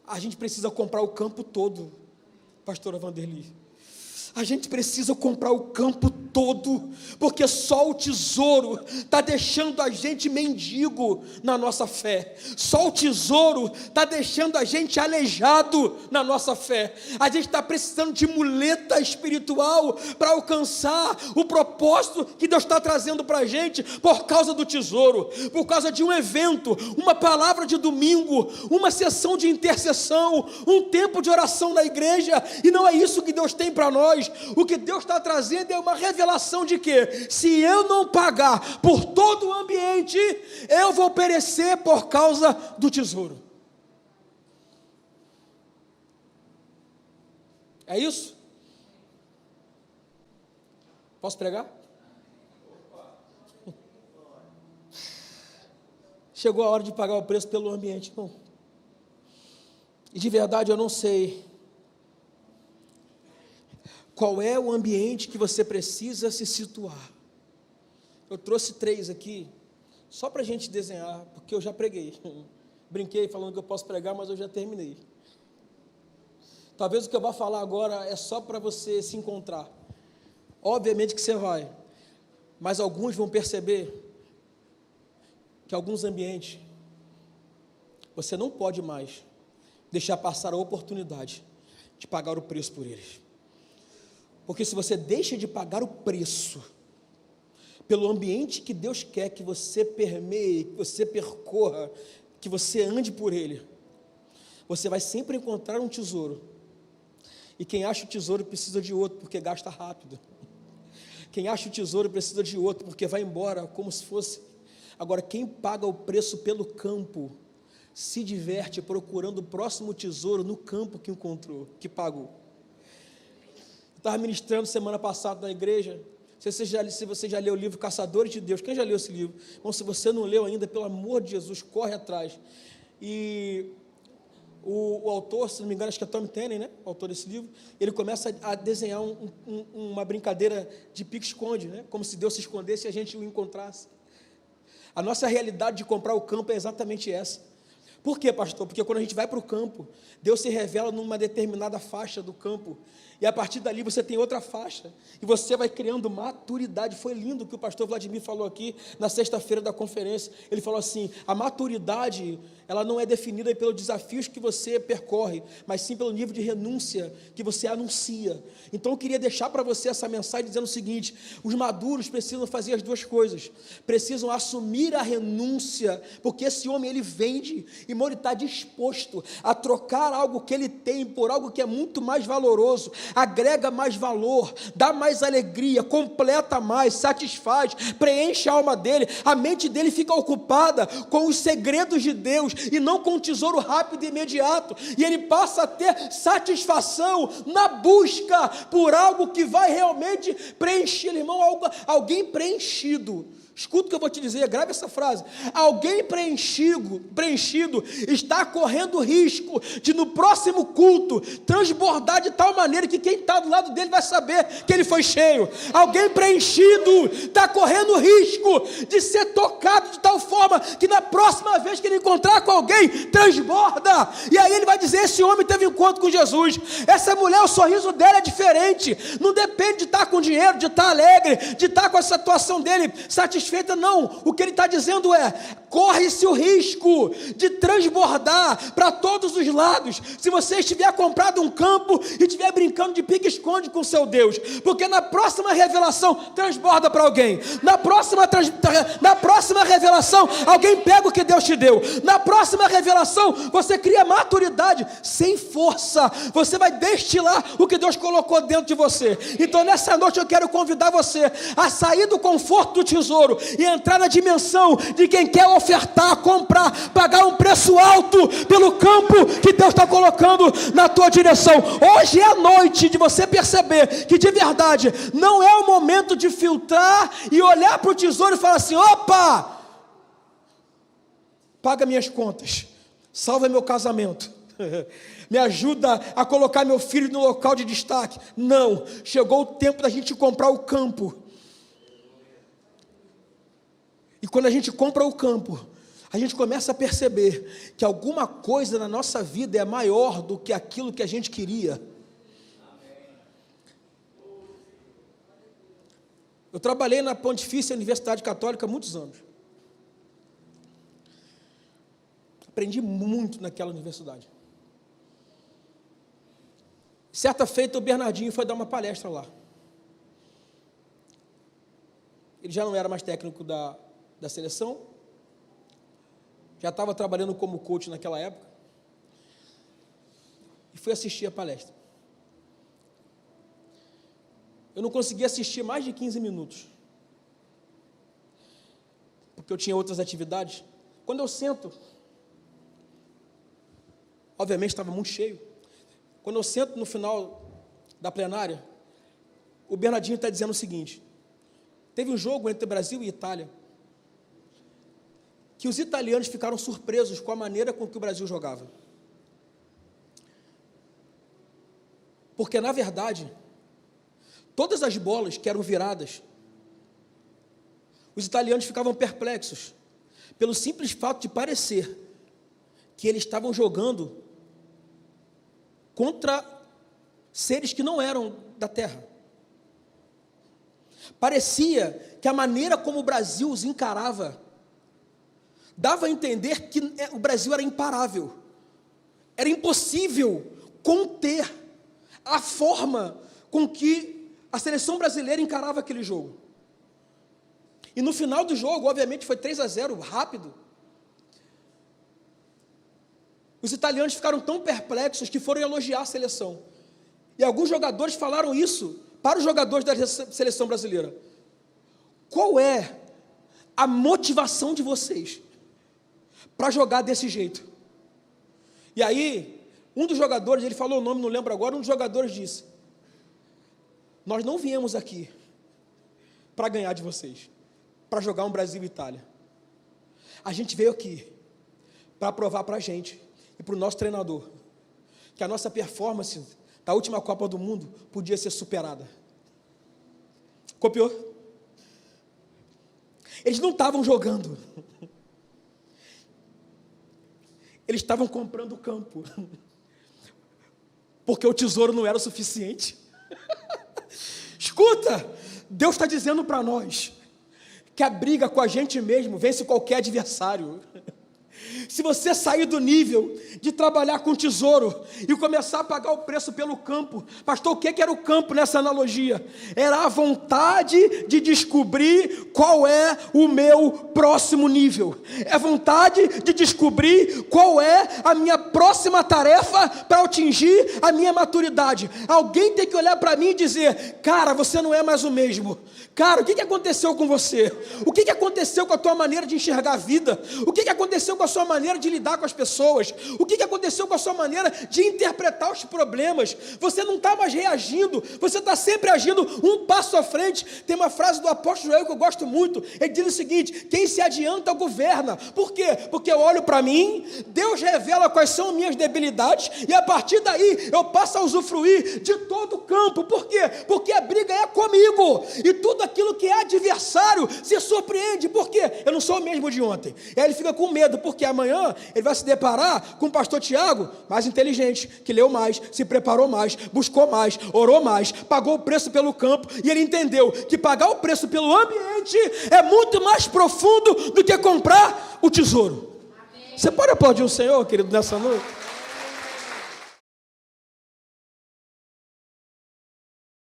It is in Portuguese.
A gente precisa comprar o campo todo, pastora Vanderly. A gente precisa comprar o campo todo, porque só o tesouro está deixando a gente mendigo na nossa fé, só o tesouro está deixando a gente aleijado na nossa fé. A gente está precisando de muleta espiritual para alcançar o propósito que Deus está trazendo para a gente, por causa do tesouro, por causa de um evento, uma palavra de domingo, uma sessão de intercessão, um tempo de oração na igreja. E não é isso que Deus tem para nós. O que Deus está trazendo é uma revelação de que, se eu não pagar por todo o ambiente, eu vou perecer por causa do tesouro. É isso? Posso pregar? Chegou a hora de pagar o preço pelo ambiente, não. E de verdade eu não sei qual é o ambiente que você precisa se situar. Eu trouxe 3 aqui, só para a gente desenhar, porque eu já preguei. Brinquei falando que eu posso pregar, mas eu já terminei. Talvez o que eu vou falar agora é só para você se encontrar. Obviamente que você vai, mas alguns vão perceber que alguns ambientes você não pode mais deixar passar a oportunidade de pagar o preço por eles. Porque se você deixa de pagar o preço pelo ambiente que Deus quer que você permeie, que você percorra, que você ande por ele, você vai sempre encontrar um tesouro. E quem acha o tesouro precisa de outro, porque gasta rápido. Quem acha o tesouro precisa de outro, porque vai embora como se fosse. Agora, quem paga o preço pelo campo, se diverte procurando o próximo tesouro no campo que encontrou, que pagou. Estava ministrando semana passada na igreja. Se você já leu o livro Caçadores de Deus, quem já leu esse livro? Bom, se você não leu ainda, pelo amor de Jesus, corre atrás. E o autor, se não me engano, acho que é Tom Tenney, né? O autor desse livro, ele começa a desenhar uma brincadeira de pique-esconde, né? Como se Deus se escondesse e a gente o encontrasse. A nossa realidade de comprar o campo é exatamente essa. Por quê, pastor? Porque quando a gente vai para o campo, Deus se revela numa determinada faixa do campo, e a partir dali você tem outra faixa, e você vai criando maturidade. Foi lindo o que o pastor Vladimir falou aqui na sexta-feira da conferência. Ele falou assim: a maturidade, ela não é definida pelos desafios que você percorre, mas sim pelo nível de renúncia que você anuncia. Então eu queria deixar para você essa mensagem dizendo o seguinte: os maduros precisam fazer as duas coisas, precisam assumir a renúncia, porque esse homem, ele vende, e ele está disposto a trocar algo que ele tem por algo que é muito mais valoroso, agrega mais valor, dá mais alegria, completa mais, satisfaz, preenche a alma dele, a mente dele fica ocupada com os segredos de Deus, e não com um tesouro rápido e imediato, e ele passa a ter satisfação na busca por algo que vai realmente preencher, irmão. Alguém preenchido, escuta o que eu vou te dizer, grave essa frase: alguém preenchido está correndo risco de, no próximo culto, transbordar de tal maneira que quem está do lado dele vai saber que ele foi cheio. Alguém preenchido está correndo risco de ser tocado de tal forma que na próxima vez que ele encontrar com alguém, transborda, e aí ele vai dizer: esse homem teve um encontro com Jesus. Essa mulher, o sorriso dela é diferente, não depende de estar com dinheiro, de estar alegre, de estar com a situação dele satisfeita, não. O que ele está dizendo é: corre-se o risco de transbordar para todos os lados, se você estiver comprado um campo e estiver brincando de pique-esconde com seu Deus, porque na próxima revelação transborda para alguém, na próxima revelação alguém pega o que Deus te deu, na próxima revelação você cria maturidade, sem força, você vai destilar o que Deus colocou dentro de você. Então nessa noite eu quero convidar você a sair do conforto do tesouro e entrar na dimensão de quem quer ofertar, comprar, pagar um preço alto pelo campo que Deus está colocando na tua direção. Hoje é a noite de você perceber que de verdade não é o momento de filtrar e olhar para o tesouro e falar assim: opa, paga minhas contas, salva meu casamento, me ajuda a colocar meu filho no local de destaque. Não, chegou o tempo da gente comprar o campo. E quando a gente compra o campo, a gente começa a perceber que alguma coisa na nossa vida é maior do que aquilo que a gente queria. Eu trabalhei na Pontifícia Universidade Católica há muitos anos. Aprendi muito naquela universidade. Certa feita, o Bernardinho foi dar uma palestra lá. Ele já não era mais técnico da seleção, já estava trabalhando como coach naquela época, e foi assistir a palestra. Eu não consegui assistir mais de 15 minutos, porque eu tinha outras atividades. Quando eu sento, obviamente estava muito cheio, quando eu sento no final da plenária, o Bernardinho está dizendo o seguinte: teve um jogo entre Brasil e Itália, que os italianos ficaram surpresos com a maneira com que o Brasil jogava. Porque, na verdade, todas as bolas que eram viradas, os italianos ficavam perplexos, pelo simples fato de parecer que eles estavam jogando contra seres que não eram da terra. Parecia que a maneira como o Brasil os encarava dava a entender que o Brasil era imparável, era impossível conter a forma com que a seleção brasileira encarava aquele jogo. E no final do jogo, obviamente foi 3-0, rápido. Os italianos ficaram tão perplexos que foram elogiar a seleção. E alguns jogadores falaram isso para os jogadores da seleção brasileira: qual é a motivação de vocês para jogar desse jeito? E aí, um dos jogadores, ele falou o nome, não lembro agora, um dos jogadores disse: nós não viemos aqui para ganhar de vocês, para jogar um Brasil e Itália. A gente veio aqui para provar para a gente e para o nosso treinador que a nossa performance da última Copa do Mundo podia ser superada. Copiou? Eles não estavam jogando, eles estavam comprando o campo, porque o tesouro não era o suficiente. Escuta, Deus está dizendo para nós que a briga com a gente mesmo vence qualquer adversário. Se você sair do nível de trabalhar com tesouro e começar a pagar o preço pelo campo, pastor, o que era o campo nessa analogia? Era a vontade de descobrir qual é o meu próximo nível, é a vontade de descobrir qual é a minha próxima tarefa para atingir a minha maturidade. Alguém tem que olhar para mim e dizer: cara, você não é mais o mesmo. Cara, o que aconteceu com você? O que aconteceu com a tua maneira de enxergar a vida? O que aconteceu com a sua maneira de lidar com as pessoas? O que aconteceu com a sua maneira de interpretar os problemas? Você não está mais reagindo, você está sempre agindo um passo à frente. Tem uma frase do apóstolo Joel que eu gosto muito. Ele diz o seguinte: quem se adianta governa. Por quê? Porque eu olho para mim, Deus revela quais são minhas debilidades, e a partir daí eu passo a usufruir de todo o campo. Por quê? Porque a briga é comigo, e tudo aquilo que é adversário se surpreende. Por quê? Eu não sou o mesmo de ontem. E aí ele fica com medo, porque amanhã ele vai se deparar com o pastor Tiago, mais inteligente, que leu mais, se preparou mais, buscou mais, orou mais, pagou o preço pelo campo, e ele entendeu que pagar o preço pelo ambiente é muito mais profundo do que comprar o tesouro. Amém. Você pode aplaudir o Senhor, querido, nessa noite?